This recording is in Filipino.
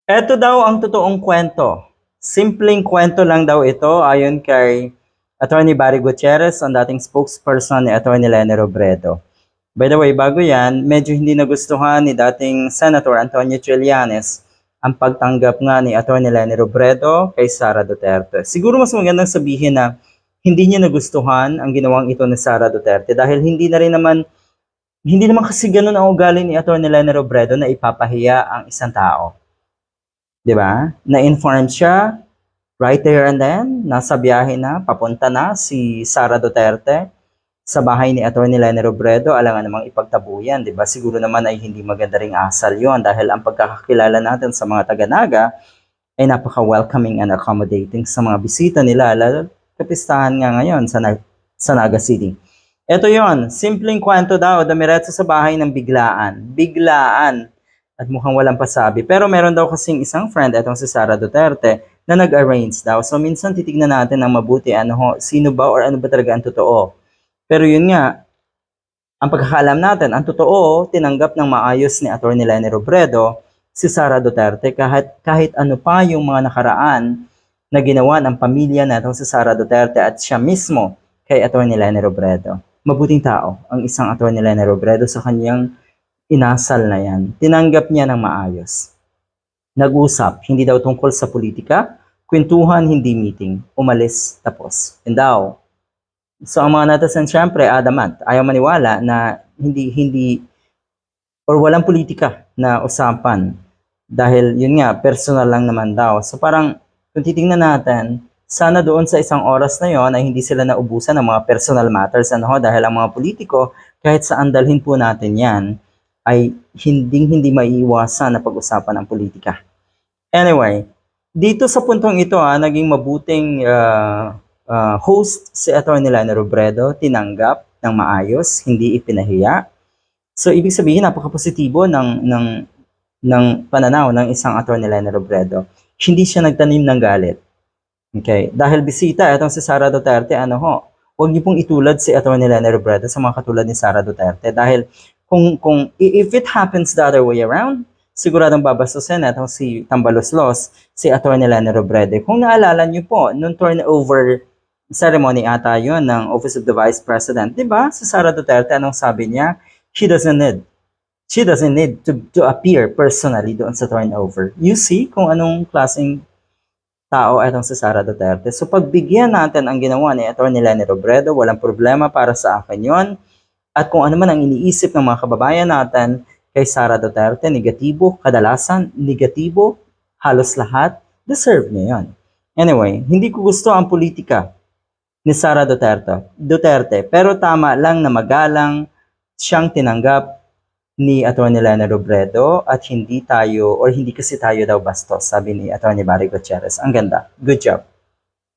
Eto daw ang totoong kwento. Simpleng kwento lang daw ito ayon kay Attorney Barry Gutierrez, ang dating spokesperson ni Attorney Lene Robredo. By the way, bago yan, medyo hindi nagustuhan ni dating Senator Antonio Trillanes ang pagtanggap nga ni Attorney Lene Robredo kay Sara Duterte. Siguro mas magandang sabihin na hindi niya nagustuhan ang ginawang ito ni Sara Duterte dahil hindi naman kasi ganun ang ugali ni Attorney Lene Robredo na ipapahiya ang isang tao. 'Di ba? Na-inform siya right there and then, nasa biyahe na, papunta na si Sara Duterte sa bahay ni Attorney Lene Robredo, alangan namang ipagtabuyan, 'di ba? Siguro naman ay hindi maganda ring asal 'yon dahil ang pagkakakilala natin sa mga taga-Naga ay napaka-welcoming and accommodating sa mga bisita nila, lalo kapistahan nga ngayon sa Naga City. Ito yon, simpleng kwento daw, dumiretso sa bahay ng biglaan. Biglaan. At mukhang walang pasabi. Pero meron daw kasing isang friend, etong si Sara Duterte, na nag-arrange daw. So minsan titignan natin ng mabuti, sino ba or ano ba talaga ang totoo. Pero yun nga, ang pagkakalam natin, ang totoo, tinanggap ng maayos ni Atty. Lene Robredo si Sara Duterte kahit ano pa yung mga nakaraan na ginawa ng pamilya na itong si Sara Duterte at siya mismo kay Atty. Lene Robredo. Mabuting tao ang isang Atty. Lene Robredo sa kanyang inasal na yan. Tinanggap niya ng maayos. Nag-usap, hindi daw tungkol sa politika, kwentuhan, hindi meeting. Umalis, tapos. And daw. So ang mga netizen syempre, adamant, ayaw maniwala na hindi or walang politika na usapan. Dahil yun nga, personal lang naman daw. So parang kung titingnan natin, sana doon sa isang oras na yon ay hindi sila naubusan ng mga personal matters dahil ang mga politiko, kahit saan dalhin po natin yan, ay hindi maiiwasan na pag-usapan ang politika. Anyway, dito sa puntong ito naging mabuting host si Atty. Lene Robredo, tinanggap ng maayos, hindi ipinahiya. So ibig sabihin napaka-positibo ng pananaw ng isang Atty. Lene Robredo. Hindi siya nagtanim ng galit. Okay, dahil bisita itong si Sara Duterte, huwag niyo pong itulad si Atty. Lene Robredo sa mga katulad ni Sara Duterte dahil if it happens the other way around, siguradong babastusin itong si Tambaloslos, si Atty. Lene Robredo. Kung naalala niyo po, nung turnover ceremony ata yun ng Office of the Vice President, di ba? Si Sara Duterte, anong sabi niya? She doesn't need to appear personally doon sa turnover. You see kung anong klaseng tao itong si Sara Duterte. So pagbigyan natin ang ginawa ni Atty. Lene Robredo, walang problema para sa akin yon. At kung ano man ang iniisip ng mga kababayan natin kay Sara Duterte, negatibo, kadalasan negatibo, halos lahat, deserve niya yan. Anyway, hindi ko gusto ang politika ni Sara Duterte, pero tama lang na magalang siyang tinanggap ni Atty. Lene Robredo at hindi kasi tayo daw bastos, sabi ni Atty. Barry Gutierrez. Ang ganda. Good job.